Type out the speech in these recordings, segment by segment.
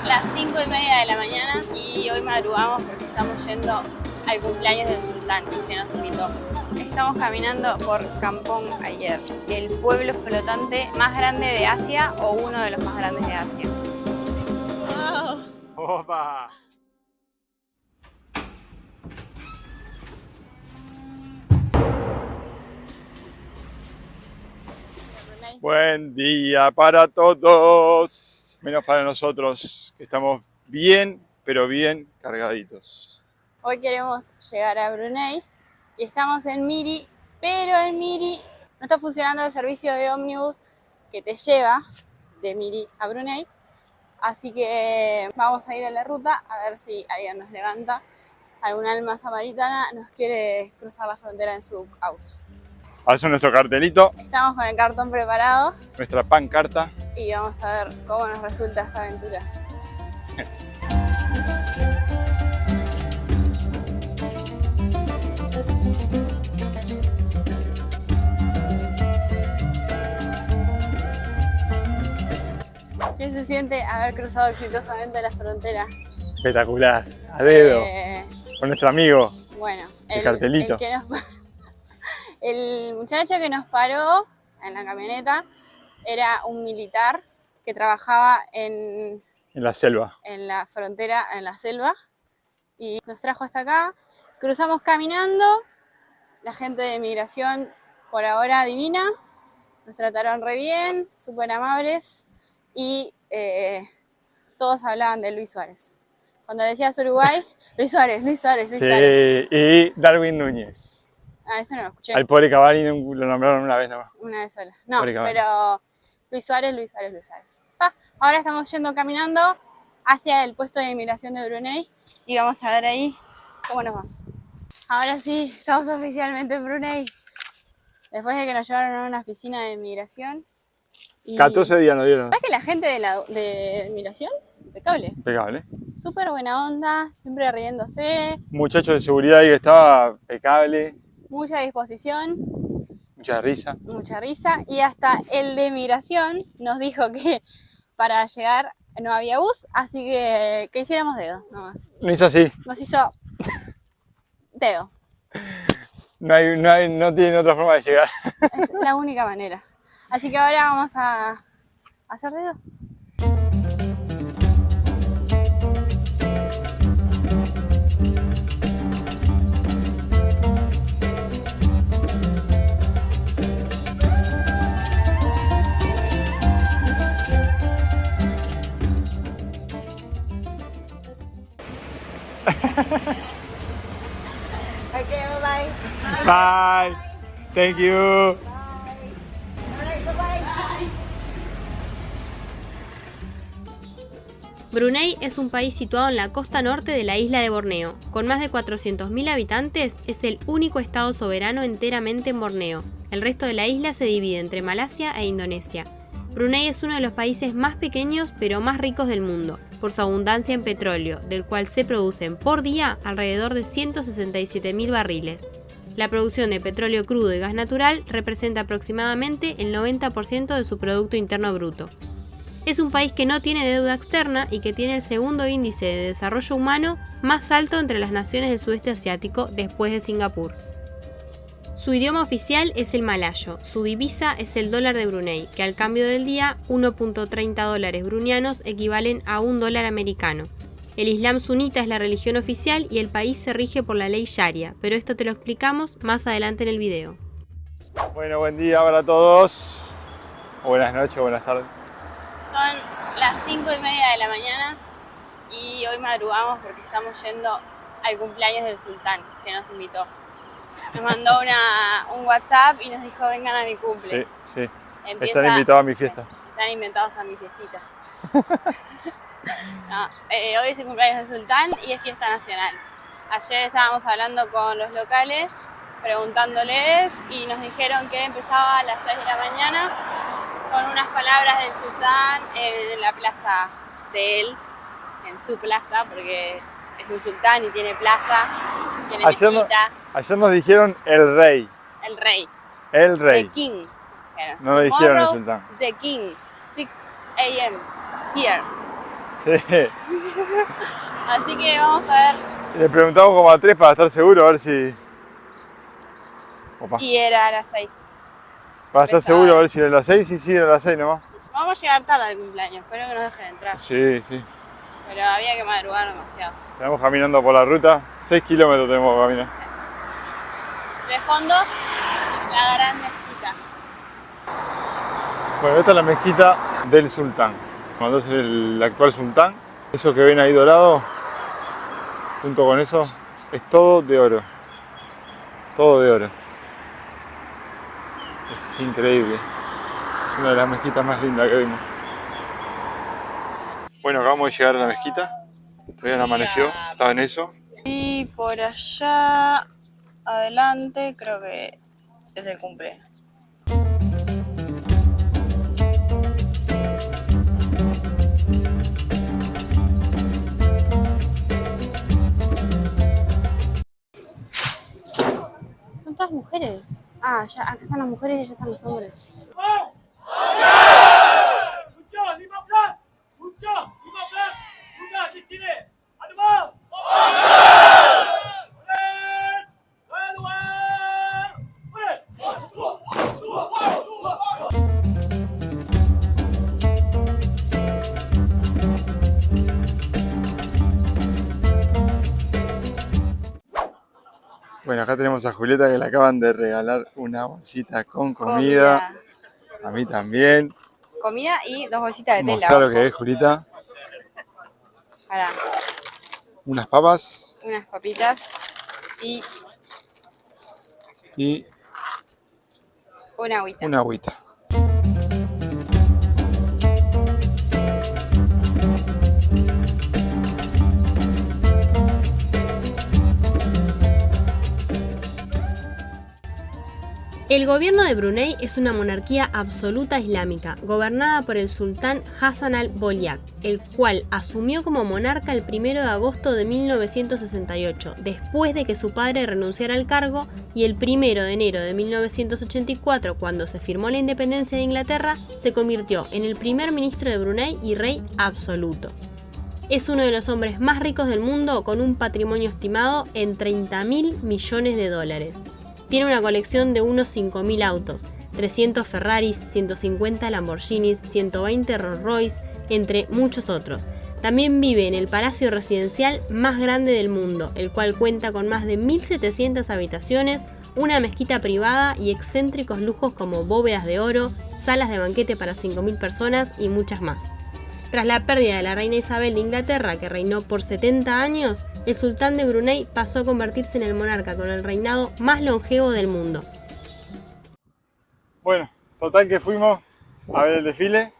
las 5:30 de la mañana y hoy madrugamos porque estamos yendo al cumpleaños del sultán que nos invitó. Estamos caminando por Kampong Ayer, el pueblo flotante más grande de Asia o uno de los más grandes de Asia. ¡Oh! ¡Opa! Buen día para todos, menos para nosotros, que estamos bien, pero bien cargaditos. Hoy queremos llegar a Brunei y estamos en Miri, pero en Miri no está funcionando el servicio de ómnibus que te lleva de Miri a Brunei. Así que vamos a ir a la ruta a ver si alguien nos levanta. Algún alma samaritana nos quiere cruzar la frontera en su auto. Hacemos nuestro cartelito, Estamos con el cartón preparado nuestra pancarta. y vamos a ver cómo nos resulta esta aventura. ¿Qué se siente haber cruzado exitosamente la frontera? Espectacular, a dedo, con nuestro amigo. Bueno, el cartelito. El muchacho que nos paró en la camioneta era un militar que trabajaba en la selva. En la frontera, en la selva, y nos trajo hasta acá. Cruzamos caminando, la gente de migración por ahora divina, nos trataron re bien, súper amables, y todos hablaban de Luis Suárez. Cuando decías Uruguay, Luis Suárez, Luis Suárez, Luis Suárez. Y Darwin Núñez. Ah, eso no lo escuché. Al pobre Cavani lo nombraron una vez nomás. Una vez sola. No, pero Luis Suárez, Luis Suárez, Luis Suárez. Ahora estamos yendo caminando hacia el puesto de inmigración de Brunei y vamos a ver ahí cómo nos va. Ahora sí, estamos oficialmente en Brunei. Después de que nos llevaron a una oficina de inmigración. Y 14 días nos dieron. ¿Sabes que la gente de inmigración? Impecable. Impecable. Súper buena onda, siempre riéndose. Muchacho de seguridad ahí que estaba impecable. Mucha disposición. Mucha risa. Mucha risa. Y hasta el de migración nos dijo que para llegar no había bus, así que hiciéramos dedo, nomás. No hizo así. Nos hizo dedo. No tiene otra forma de llegar. Es la única manera. Así que ahora vamos a hacer dedo. Okay, bye-bye. Bye. Thank you. Brunei es un país situado en la costa norte de la isla de Borneo. Con más de 400.000 habitantes, es el único estado soberano enteramente en Borneo. El resto de la isla se divide entre Malasia e Indonesia. Brunei es uno de los países más pequeños pero más ricos del mundo, por su abundancia en petróleo, del cual se producen por día alrededor de 167.000 barriles. La producción de petróleo crudo y gas natural representa aproximadamente el 90% de su Producto Interno Bruto. Es un país que no tiene deuda externa y que tiene el segundo índice de desarrollo humano más alto entre las naciones del sudeste asiático después de Singapur. Su idioma oficial es el malayo, su divisa es el dólar de Brunei, que al cambio del día 1.30 dólares brunianos equivalen a $1 americano. El Islam sunita es la religión oficial y el país se rige por la ley Sharia, pero esto te lo explicamos más adelante en el video. Bueno, buen día para todos. Buenas noches, buenas tardes. Son las 5:30 de la mañana y hoy madrugamos porque estamos yendo al cumpleaños del sultán que nos invitó. Nos mandó un WhatsApp y nos dijo vengan a mi cumple. Sí. Están invitados a mi fiesta. Están invitados a mi fiestita. No, hoy es el cumpleaños del sultán y es fiesta nacional. Ayer estábamos hablando con los locales, preguntándoles y nos dijeron que empezaba a las 6 de la mañana con unas palabras del sultán en la plaza de él, en su plaza, porque es un sultán y tiene plaza, tiene mezquita. Ayer nos dijeron el rey. El rey. El rey. The king. No lo dijeron el sultán. The king. 6 a.m. here. Sí. Así que vamos a ver. Le preguntamos como a 3 para estar seguro, a ver si... Opa. Y era a las 6. Para estar Empezaba. seguro, a ver si era a las 6, sí, era a las 6 nomás. Vamos a llegar tarde al cumpleaños, espero que nos dejen entrar. Sí, sí. Pero había que madrugar demasiado. Estamos caminando por la ruta, 6 kilómetros tenemos que caminar. De fondo, la gran mezquita. Bueno, esta es la mezquita del sultán. Cuando es el actual sultán, eso que ven ahí dorado, junto con eso, es todo de oro. Todo de oro. Es increíble. Es una de las mezquitas más lindas que vimos. Bueno, acabamos de llegar a la mezquita. Todavía no amaneció, estaba en eso. Y por allá adelante creo que es el cumple. Son todas mujeres. Ah, ya, acá están las mujeres y allá están los hombres. Bueno, acá tenemos a Julieta que le acaban de regalar una bolsita con comida. A mí también. Comida y 2 bolsitas de tela. Mostrar lo ojo. que es, Julieta. Pará, Unas papas unas papitas y y una agüita. una agüita. El gobierno de Brunei es una monarquía absoluta islámica, gobernada por el sultán Hassan al-Bolkiah, el cual asumió como monarca el 1 de agosto de 1968, después de que su padre renunciara al cargo, y el 1 de enero de 1984, cuando se firmó la independencia de Inglaterra, se convirtió en el primer ministro de Brunei y rey absoluto. Es uno de los hombres más ricos del mundo, con un patrimonio estimado en 30.000 millones de dólares. Tiene una colección de unos 5.000 autos, 300 Ferraris, 150 Lamborghinis, 120 Rolls Royce, entre muchos otros. También vive en el palacio residencial más grande del mundo, el cual cuenta con más de 1.700 habitaciones, una mezquita privada y excéntricos lujos como bóvedas de oro, salas de banquete para 5.000 personas y muchas más. Tras la pérdida de la reina Isabel de Inglaterra, que reinó por 70 años, el sultán de Brunei pasó a convertirse en el monarca con el reinado más longevo del mundo. Bueno, total que fuimos a ver el desfile.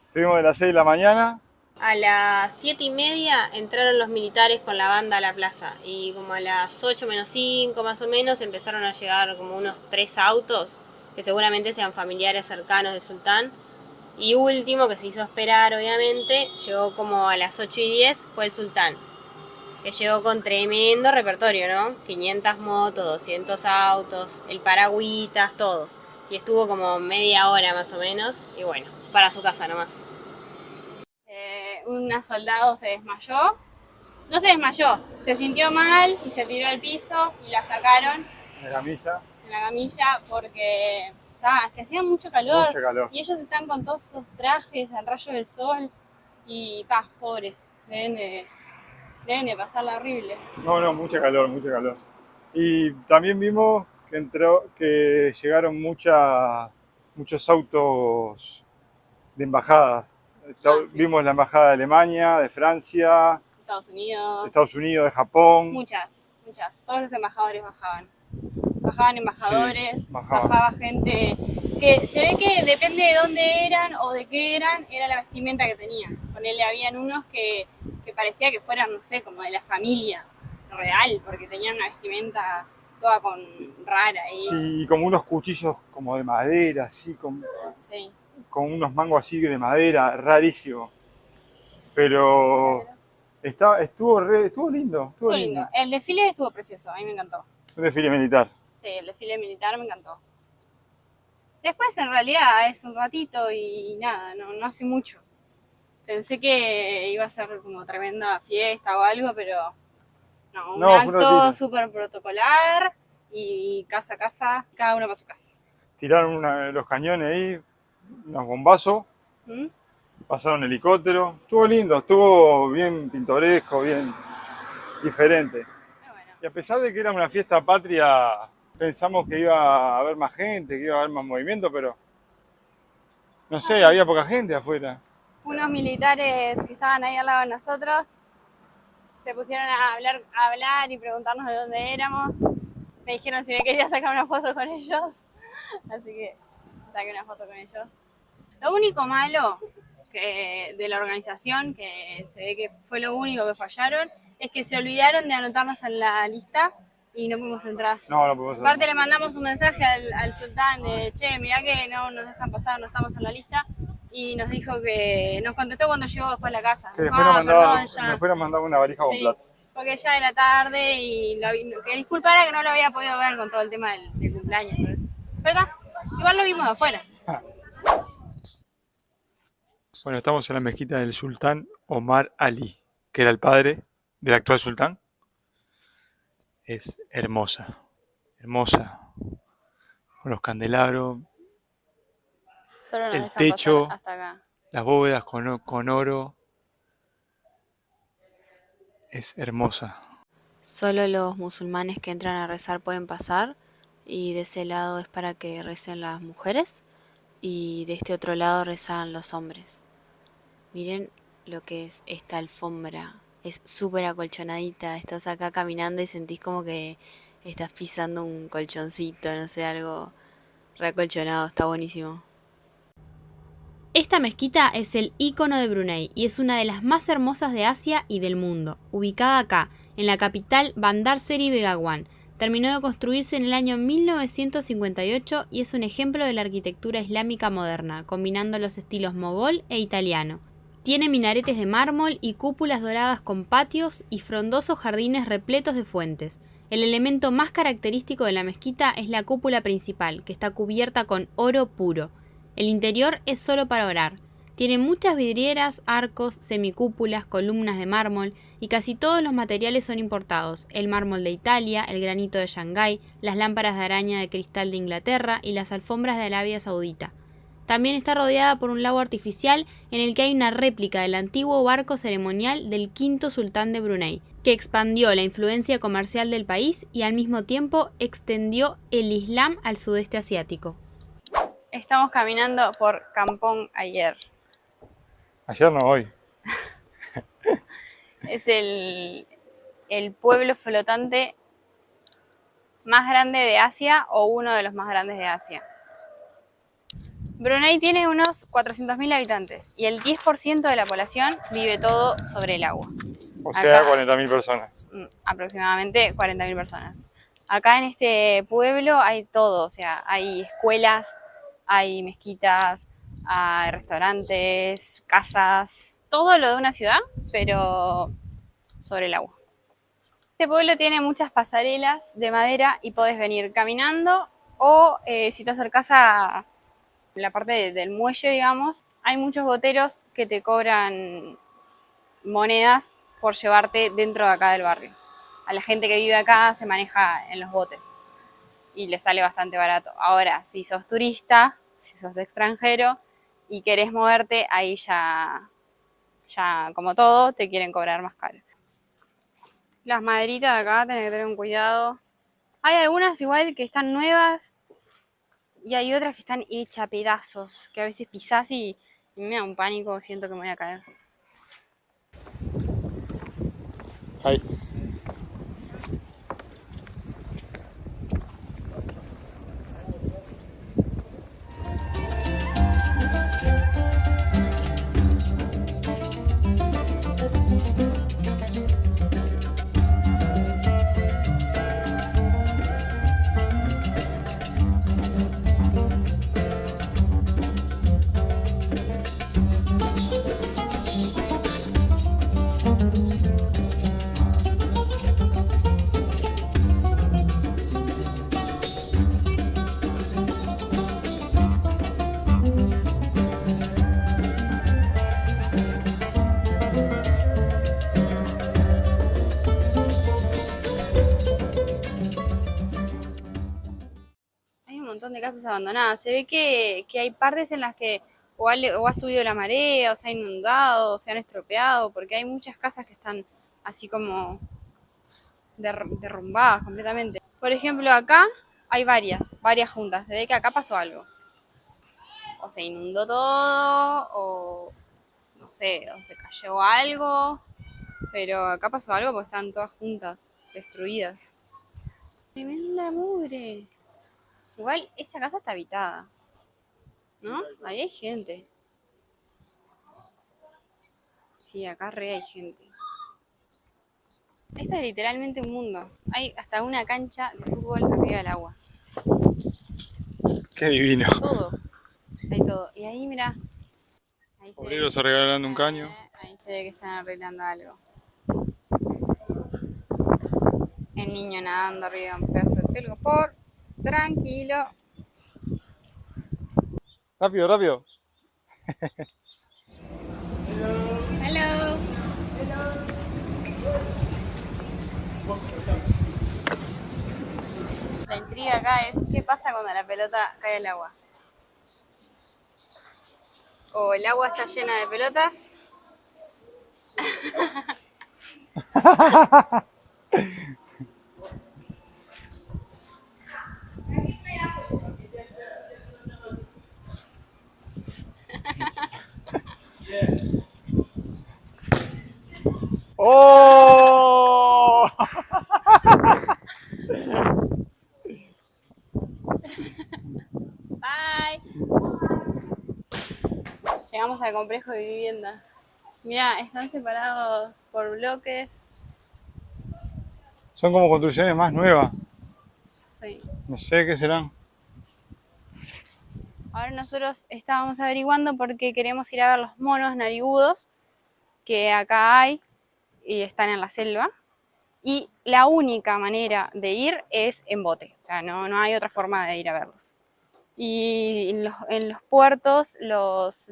Estuvimos de las 6 de la mañana. A las 7:30 entraron los militares con la banda a la plaza y como a las 8 menos 5 más o menos empezaron a llegar como unos 3 autos que seguramente sean familiares cercanos del sultán. Y último, que se hizo esperar obviamente, llegó como a las 8:10, fue el sultán, que llegó con tremendo repertorio, ¿no? 500 motos, 200 autos, el paragüitas, todo. Y estuvo como media hora más o menos, y bueno, para su casa nomás. Una soldado se desmayó. No se desmayó, se sintió mal y se tiró al piso y la sacaron En la camisa. en la camilla porque es que hacía mucho calor. Mucho calor. Y ellos están con todos esos trajes al rayo del sol y pobres, deben de pasarla horrible. No, mucha calor, mucha calor. Y también vimos que llegaron muchos autos de embajadas. Sí. Vimos la embajada de Alemania, de Francia, Estados Unidos. de Estados Unidos, de Japón. Muchas. Todos los embajadores bajaban. Bajaban embajadores, Sí, bajaban. bajaba gente que se ve que depende de dónde eran o de qué eran, era la vestimenta que tenían. Ponele, habían unos que parecía que fueran, no sé, como de la familia real, porque tenían una vestimenta toda rara. Sí, y como unos cuchillos como de madera, así, Sí. con unos mangos así de madera, rarísimo. Pero estuvo lindo. Estuvo lindo. El desfile estuvo precioso, a mí me encantó. Un desfile militar. Sí, el desfile militar me encantó. Después en realidad es un ratito y nada, no hace mucho. Pensé que iba a ser como tremenda fiesta o algo, pero no, un No, fue una acto tira. súper protocolar y casa a casa, cada uno para su casa. Tiraron los cañones ahí, unos bombazos, ¿Mm? pasaron helicóptero. Estuvo lindo, estuvo bien pintoresco, bien diferente. Bueno, Y a pesar de que era una fiesta patria, pensamos que iba a haber más gente, que iba a haber más movimiento, pero no sé, había poca gente afuera. unos militares que estaban ahí al lado de nosotros se pusieron a hablar y preguntarnos de dónde éramos. Me dijeron si me quería sacar una foto con ellos, así que saqué una foto con ellos. Lo único malo de la organización, que se ve que fue lo único que fallaron, es que se olvidaron de anotarnos en la lista y no pudimos entrar. No, no podemos Aparte hacer. le mandamos un mensaje al sultán de, che, mirá que no nos dejan pasar, no estamos en la lista. Y nos dijo que nos contestó cuando llegó después a la casa. Que después nos Perdón, mandaba, ya. después nos mandaba una valija con Sí, plata. porque ya era tarde y que disculpara que no lo había podido ver con todo el tema del cumpleaños. Entonces. Pero está, igual lo vimos de afuera. Bueno, estamos en la mezquita del sultán Omar Ali, que era el padre del actual sultán. Es hermosa, hermosa, con los candelabros, Solo nos el dejan techo, pasar hasta acá. las bóvedas con oro. Es hermosa. Solo los musulmanes que entran a rezar pueden pasar y de ese lado es para que recen las mujeres y de este otro lado rezan los hombres. Miren lo que es esta alfombra, es súper acolchonadita, estás acá caminando y sentís como que estás pisando un colchoncito, no sé, algo reacolchonado, está buenísimo. Esta mezquita es el ícono de Brunei y es una de las más hermosas de Asia y del mundo, ubicada acá, en la capital Bandar Seri Begawan. Terminó de construirse en el año 1958 y es un ejemplo de la arquitectura islámica moderna, combinando los estilos mogol e italiano. Tiene minaretes de mármol y cúpulas doradas con patios y frondosos jardines repletos de fuentes. El elemento más característico de la mezquita es la cúpula principal, que está cubierta con oro puro. El interior es solo para orar. Tiene muchas vidrieras, arcos, semicúpulas, columnas de mármol y casi todos los materiales son importados. El mármol de Italia, el granito de Shanghái, las lámparas de araña de cristal de Inglaterra y las alfombras de Arabia Saudita. También está rodeada por un lago artificial en el que hay una réplica del antiguo barco ceremonial del quinto sultán de Brunei, que expandió la influencia comercial del país y al mismo tiempo extendió el Islam al sudeste asiático. Estamos caminando por Kampong Ayer. Ayer no, hoy. Es el pueblo flotante más grande de Asia o uno de los más grandes de Asia. Brunei tiene unos 400.000 habitantes y el 10% de la población vive todo sobre el agua. O sea, Acá, 40.000 personas. aproximadamente 40.000 personas. Acá en este pueblo hay todo, o sea, hay escuelas, hay mezquitas, hay restaurantes, casas, todo lo de una ciudad, pero sobre el agua. Este pueblo tiene muchas pasarelas de madera y podés venir caminando o si te acercás a la parte del muelle, digamos, hay muchos boteros que te cobran monedas por llevarte dentro de acá del barrio. A la gente que vive acá se maneja en los botes y le sale bastante barato. Ahora, si sos turista, si sos extranjero y querés moverte, ahí ya como todo, te quieren cobrar más caro. Las maderitas de acá tenés que tener un cuidado. Hay algunas igual que están nuevas y hay otras que están hechas a pedazos, que a veces pisás y me da un pánico, siento que me voy a caer. Ahí. de casas abandonadas. Se ve que hay partes en las que o ha subido la marea, o se ha inundado, o se han estropeado, porque hay muchas casas que están así como derrumbadas completamente. Por ejemplo, acá hay varias juntas. Se ve que acá pasó algo. O se inundó todo, o no sé, o se cayó algo. Pero acá pasó algo porque están todas juntas, destruidas. Tremenda mugre. Igual esa casa está habitada, ¿no? Ahí hay gente. Sí, acá re hay gente. Esto es literalmente un mundo. Hay hasta una cancha de fútbol arriba del agua. Qué divino. Todo. Hay todo. Y ahí, mira. Ahí se Obreros arreglando un caño. ahí se ve que están arreglando algo. El niño nadando arriba de un pedazo de telgopor. Tranquilo. Rápido, rápido. Hello. La intriga acá es qué pasa cuando la pelota cae al agua. O el agua está llena de pelotas. ¡Oh! Bye. Llegamos al complejo de viviendas. Mira, están separados por bloques. Son como construcciones más nuevas. Sí. No sé qué serán. Ahora nosotros estábamos averiguando porque queremos ir a ver los monos narigudos que acá hay y están en la selva. Y la única manera de ir es en bote. O sea, no hay otra forma de ir a verlos. Y en los puertos los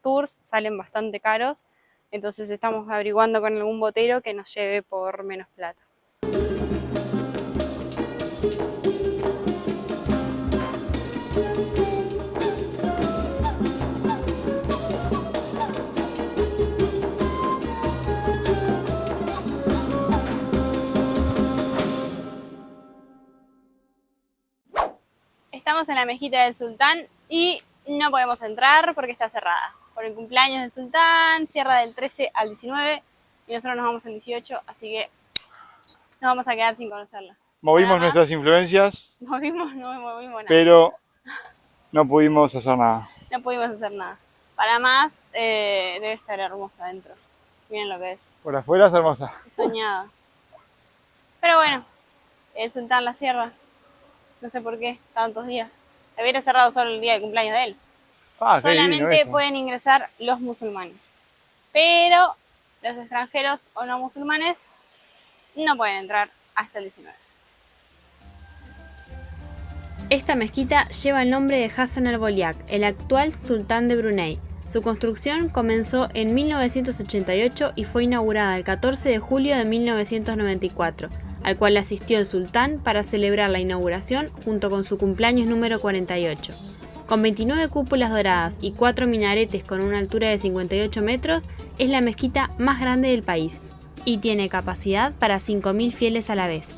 tours salen bastante caros. Entonces estamos averiguando con algún botero que nos lleve por menos plata. Estamos en la mezquita del sultán y no podemos entrar porque está cerrada. Por el cumpleaños del sultán, cierra del 13 al 19 y nosotros nos vamos el 18, así que nos vamos a quedar sin conocerla. Movimos nuestras influencias, No movimos nada. pero no pudimos hacer nada. No pudimos hacer nada. Para más, debe estar hermosa adentro. Miren lo que es. Por afuera es hermosa. Soñada. Pero bueno, el sultán la cierra. No sé por qué, tantos días. Debería cerrado solo el día del cumpleaños de él. Ah, qué divino Solamente esto. pueden ingresar los musulmanes. Pero los extranjeros o no musulmanes no pueden entrar hasta el 19. Esta mezquita lleva el nombre de Hassan al-Bolkiah, el actual sultán de Brunei. Su construcción comenzó en 1988 y fue inaugurada el 14 de julio de 1994, al cual asistió el sultán para celebrar la inauguración junto con su cumpleaños número 48. Con 29 cúpulas doradas y 4 minaretes con una altura de 58 metros, es la mezquita más grande del país y tiene capacidad para 5.000 fieles a la vez.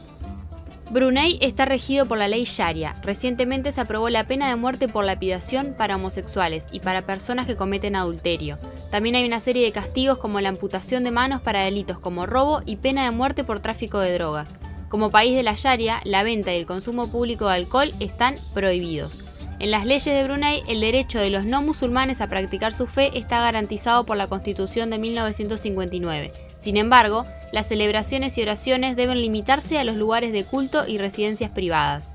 Brunei está regido por la ley Sharia. Recientemente se aprobó la pena de muerte por lapidación para homosexuales y para personas que cometen adulterio. También hay una serie de castigos como la amputación de manos para delitos como robo y pena de muerte por tráfico de drogas. Como país de la Sharia, la venta y el consumo público de alcohol están prohibidos. En las leyes de Brunei, el derecho de los no musulmanes a practicar su fe está garantizado por la Constitución de 1959. Sin embargo, las celebraciones y oraciones deben limitarse a los lugares de culto y residencias privadas.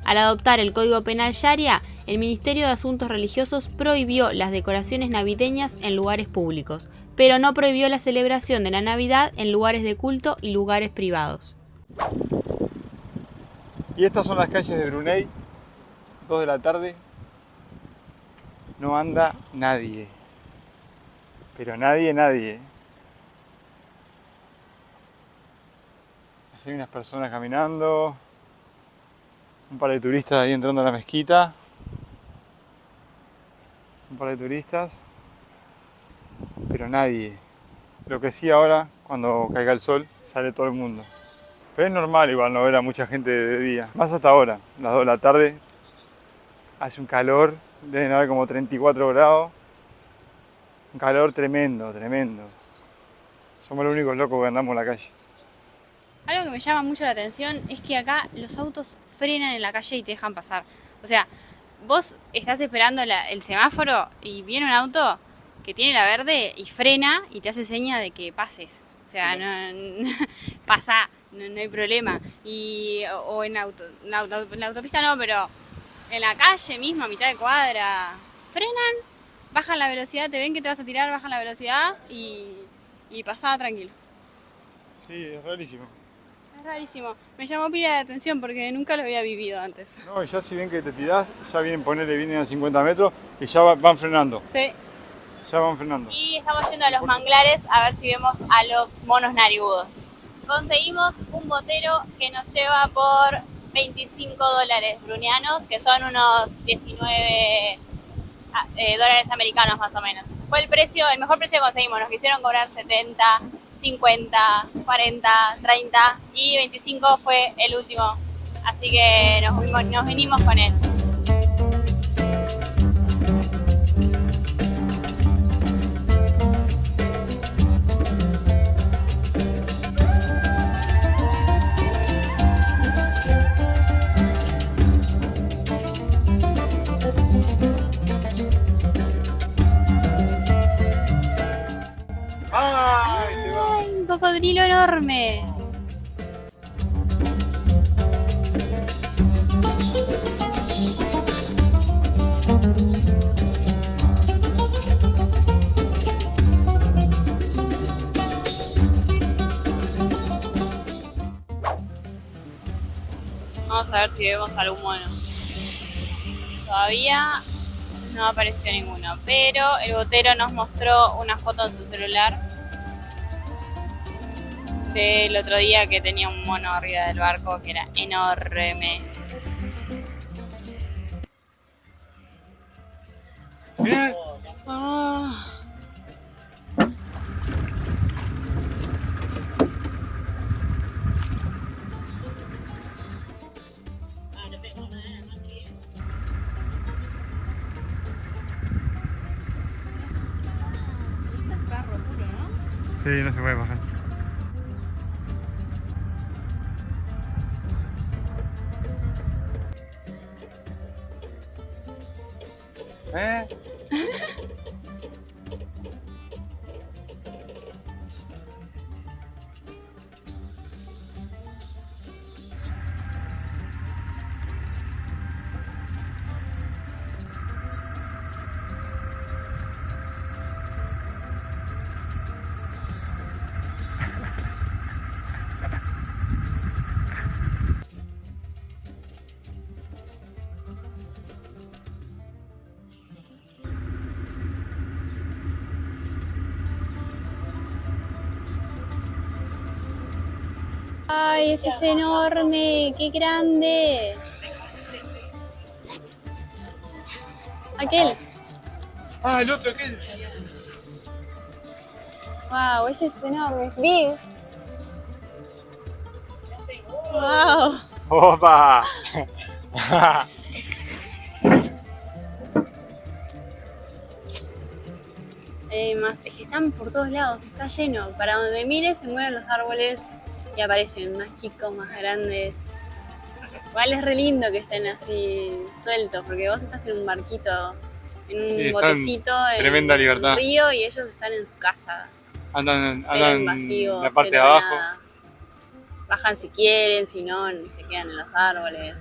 Al adoptar el Código Penal Sharia, el Ministerio de Asuntos Religiosos prohibió las decoraciones navideñas en lugares públicos, pero no prohibió la celebración de la Navidad en lugares de culto y lugares privados. Y estas son las calles de Brunei, 2 de la tarde. No anda nadie. Pero nadie. Hay unas personas caminando, un par de turistas ahí entrando a la mezquita. un par de turistas, pero nadie. Lo que sí ahora, cuando caiga el sol, sale todo el mundo. Pero es normal igual no ver a mucha gente de día. Más hasta ahora, las 2 de la tarde, hace un calor, deben haber como 34 grados. Un calor tremendo, tremendo. Somos los únicos locos que andamos en la calle. Algo que me llama mucho la atención es que acá los autos frenan en la calle y te dejan pasar. O sea, vos estás esperando el semáforo y viene un auto que tiene la verde y frena y te hace seña de que pases. O sea, no pasa, no hay problema. O en la autopista no, pero en la calle misma, a mitad de cuadra, frenan, bajan la velocidad, te ven que te vas a tirar, bajan la velocidad y pasá tranquilo. Sí, es rarísimo. Es rarísimo. Me llamó pila de atención porque nunca lo había vivido antes. No, y ya si ven que te tirás, ya vienen a 50 metros y ya van frenando. Sí. Ya van frenando. Y estamos yendo a los manglares a ver si vemos a los monos narigudos. Conseguimos un botero que nos lleva por $25 brunianos, que son unos 19 dólares americanos más o menos. Fue el mejor precio que conseguimos. Nos quisieron cobrar 70, 50, 40, 30 y 25 fue el último. Así que nos vinimos con él. ¡Ay, un cocodrilo enorme! Vamos a ver si vemos algún mono. Todavía no apareció ninguno, pero el botero nos mostró una foto en su celular del otro día que tenía un mono arriba del barco que era enorme. Oh. Sí, no se puede bajar. ¡Ay, ese es enorme! ¡Qué grande! Aquel. Ah, el otro, aquel. ¡Wow! Ese es enorme. Es big. ¡Wow! ¡Opa! Más, es que están por todos lados, está lleno. Para donde mires se mueven los árboles y aparecen más chicos, más grandes. Igual es re lindo que estén así sueltos, porque vos estás en un barquito, en un botecito, tremenda en libertad. un río y ellos están en su casa. Andan Invasivos, en la parte de cero abajo. nada. Bajan si quieren, si no, se quedan en los árboles.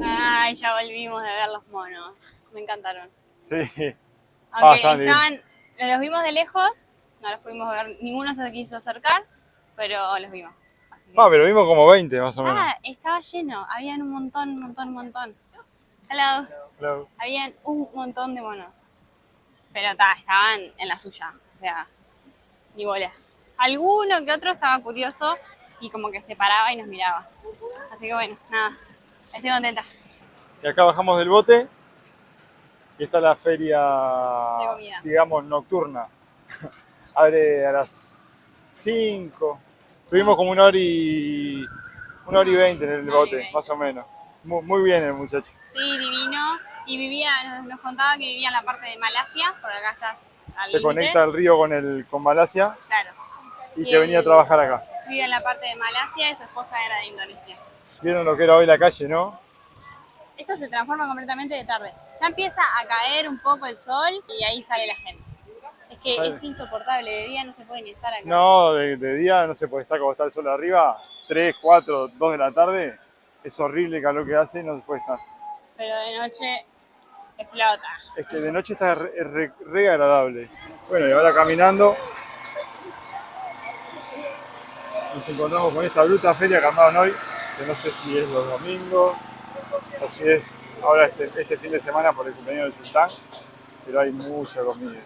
Ay, ya volvimos de ver los monos. me encantaron. Sí. Aunque Bastante. los vimos de lejos, no los pudimos ver, ninguno se quiso acercar, pero los vimos. Así que... Pero vimos como 20 más o menos. Estaba lleno, habían un montón. Hello. Hello. Habían un montón de monos. Pero estaban en la suya, o sea, ni bola. Alguno que otro estaba curioso y como que se paraba y nos miraba. Así que bueno, nada, estoy contenta. Y acá bajamos del bote y está la feria, De comida. digamos, nocturna. Abre a las 5. Estuvimos como 1 hora y 20 en el Una hora y bote, 20, más o sí. menos. Muy bien el muchacho. Sí, divino. Y nos contaba que vivía en la parte de Malasia, por acá estás al Se límite. conecta el río con Malasia Claro. y que venía a trabajar acá. Vive en la parte de Malasia y su esposa era de Indonesia. Vieron lo que era hoy la calle, ¿no? Esto se transforma completamente de tarde. Ya empieza a caer un poco el sol y ahí sale la gente. Es que Sale. es insoportable, de día no se puede ni estar acá. No, de día no se puede estar como está el sol arriba. 3, 4, 2 de la tarde. Es horrible el calor que hace y no se puede estar. Pero de noche explota. Es que de noche está re agradable. Bueno, y ahora caminando nos encontramos con esta bruta feria que armaron hoy, que no sé si es los domingos o si es ahora este fin de semana por el cumpleaños del sultán, pero hay mucha comida.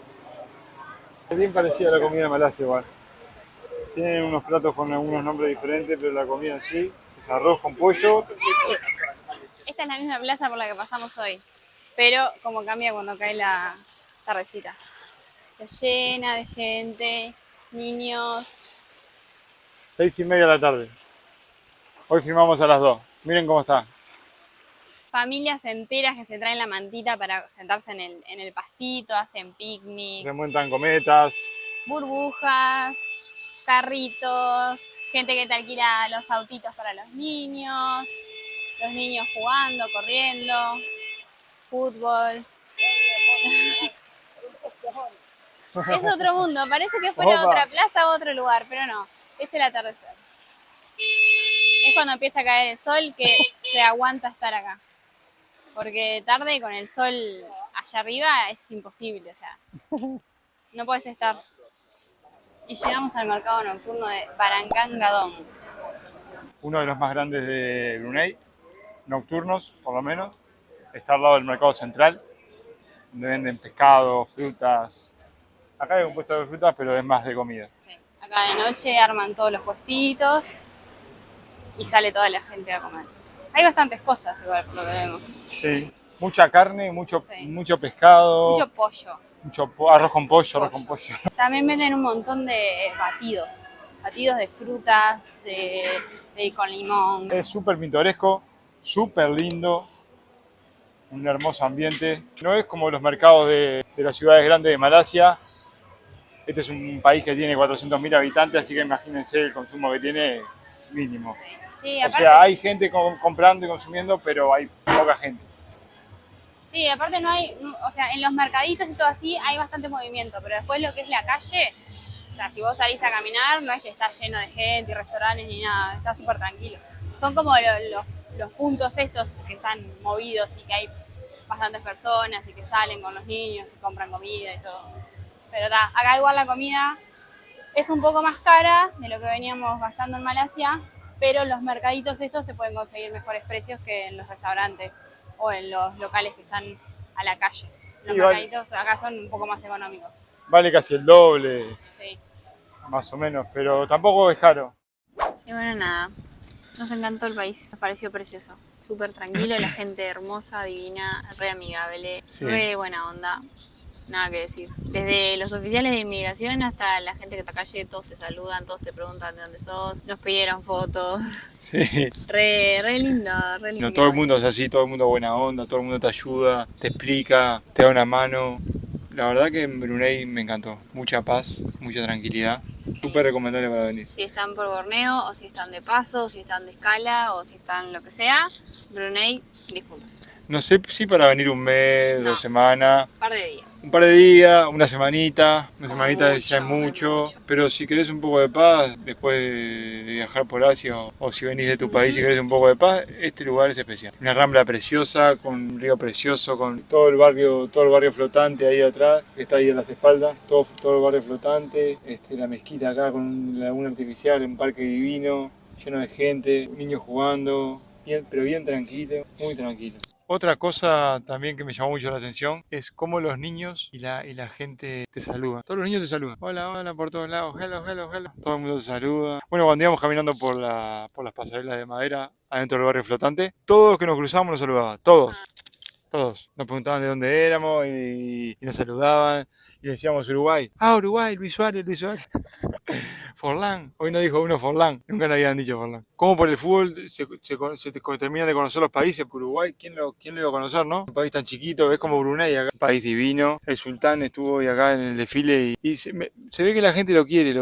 Es bien parecida a la comida de Malasia igual. Tienen unos platos con algunos nombres diferentes, pero la comida en sí es arroz con pollo. Esta es la misma plaza por la que pasamos hoy, pero como cambia cuando cae la tardecita. Está llena de gente, niños. 6:30 de la tarde. Hoy filmamos a las 2. Miren cómo está. Familias enteras que se traen la mantita para sentarse en el pastito, hacen picnic, Remontan cometas. burbujas, carritos, gente que te alquila los autitos para los niños jugando, corriendo, fútbol. Es otro mundo, parece que fuera Opa. otra plaza o otro lugar, pero no, es el atardecer. Es cuando empieza a caer el sol que se aguanta estar acá. Porque tarde con el sol allá arriba es imposible, o sea, no puedes estar. Y llegamos al mercado nocturno de Barangkang Gadong. Uno de los más grandes de Brunei, nocturnos por lo menos. Está al lado del mercado central, donde venden pescado, frutas. Acá hay un puesto de frutas, pero es más de comida. Sí. Acá de noche arman todos los puestitos y sale toda la gente a comer. Hay bastantes cosas igual por lo que vemos. Sí, mucha carne, mucho pescado, Mucho pollo. arroz con pollo. También venden un montón de batidos. Batidos de frutas, con limón. Es súper pintoresco, súper lindo, un hermoso ambiente. No es como los mercados de las ciudades grandes de Malasia. Este es un país que tiene 400.000 habitantes, así que imagínense el consumo que tiene mínimo. Sí, O aparte, sea, hay gente comprando y consumiendo, pero hay poca gente. sí, aparte no hay, o sea, en los mercaditos y todo así hay bastante movimiento, pero después lo que es la calle, o sea, si vos salís a caminar, no es que está lleno de gente y restaurantes ni nada, está súper tranquilo. Son como los puntos estos que están movidos y que hay bastantes personas y que salen con los niños y compran comida y todo. Pero acá igual la comida es un poco más cara de lo que veníamos gastando en Malasia, pero en los mercaditos estos se pueden conseguir mejores precios que en los restaurantes o en los locales que están a la calle. Los Sí, mercaditos acá son un poco más económicos. Vale casi el doble, Sí. más o menos, pero tampoco es caro. Y bueno, nada, nos encantó el país, nos pareció precioso. Súper tranquilo, la gente hermosa, divina, re amigable, Sí. re buena onda. Nada que decir. Desde los oficiales de inmigración hasta la gente que está en la calle, todos te saludan, todos te preguntan de dónde sos, nos pidieron fotos. Sí. Re lindo, re lindo. No, todo el mundo es así, todo el mundo buena onda, todo el mundo te ayuda, te explica, te da una mano. La verdad que en Brunei me encantó. Mucha paz, mucha tranquilidad. Súper recomendable para venir. Si están por Borneo, o si están de paso, o si están de escala, o si están lo que sea, Brunei, 10 puntos. No sé si para venir un mes, No. 2 semanas. Un par de días. un par de días, una semanita ya es mucho, pero si querés un poco de paz, después de viajar por Asia o si venís de tu país y querés un poco de paz, este lugar es especial. Una rambla preciosa, con un río precioso, con todo el barrio flotante ahí atrás, que está ahí a las espaldas, todo el barrio flotante, la mezquita acá con una laguna artificial, un parque divino, lleno de gente, niños jugando, pero bien tranquilo, muy tranquilo. Otra cosa también que me llamó mucho la atención es cómo los niños y la gente te saludan. Todos los niños te saludan. Hola, hola, por todos lados. Hello, hello, hello. Todo el mundo te saluda. Bueno, cuando íbamos caminando por las pasarelas de madera adentro del barrio flotante, todos los que nos cruzábamos nos saludaban. Todos. Todos. Nos preguntaban de dónde éramos y nos saludaban. Y le decíamos Uruguay. Ah, Uruguay, Luis Suárez, Luis Suárez. Forlán, hoy no dijo uno Forlán, nunca le habían dicho Forlán. Como por el fútbol se terminan de conocer los países. Por Uruguay, ¿quién lo iba a conocer, no? Un país tan chiquito, es como Brunei acá. Un país divino. El sultán estuvo hoy acá en el desfile y se ve que la gente lo quiere.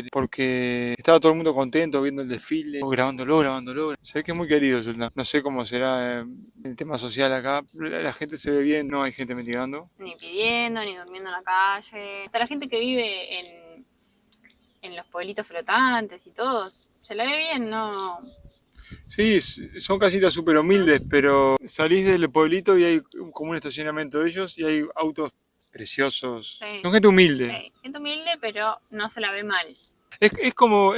Porque estaba todo el mundo contento viendo el desfile, grabándolo. Se ve que es muy querido el sultán. No sé cómo será el tema social acá. La gente se ve bien, no hay gente mendigando. Ni pidiendo, ni durmiendo en la calle. Hasta la gente que vive en los pueblitos flotantes y todos, se la ve bien, ¿no? Sí, son casitas súper humildes, pero salís del pueblito y hay como un estacionamiento de ellos y hay autos preciosos. Sí. Son gente humilde. Sí, gente humilde, pero no se la ve mal. Es como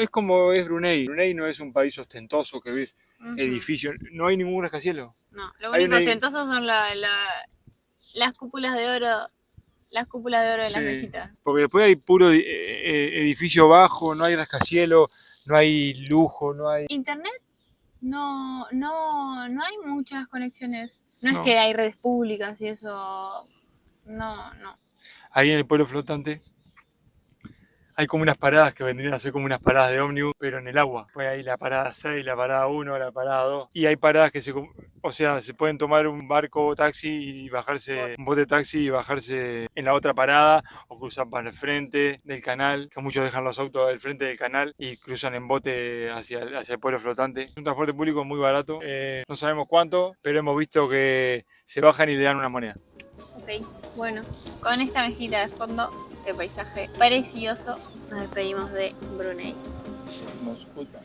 es Brunei. Brunei no es un país ostentoso que ves edificios, no hay ningún rascacielos. No, lo único ostentoso son las cúpulas de oro. Las cúpulas de oro de las mezquitas. Porque después hay puro edificio bajo, no hay rascacielos, no hay lujo, no hay... Internet no hay muchas conexiones. No es que hay redes públicas y eso. No. Ahí en el pueblo flotante hay como unas paradas que vendrían a ser como unas paradas de ómnibus, pero en el agua. Pues hay la parada 6, la parada 1, la parada 2. Y hay paradas que se pueden tomar un barco o taxi y bajarse, un bote taxi y bajarse en la otra parada o cruzar para el frente del canal, que muchos dejan los autos al frente del canal y cruzan en bote hacia el pueblo flotante. Es un transporte público muy barato, no sabemos cuánto, pero hemos visto que se bajan y le dan una moneda. Ok, bueno, con esta mezquita de fondo, de paisaje precioso, nos despedimos de Brunei. Nos gusta.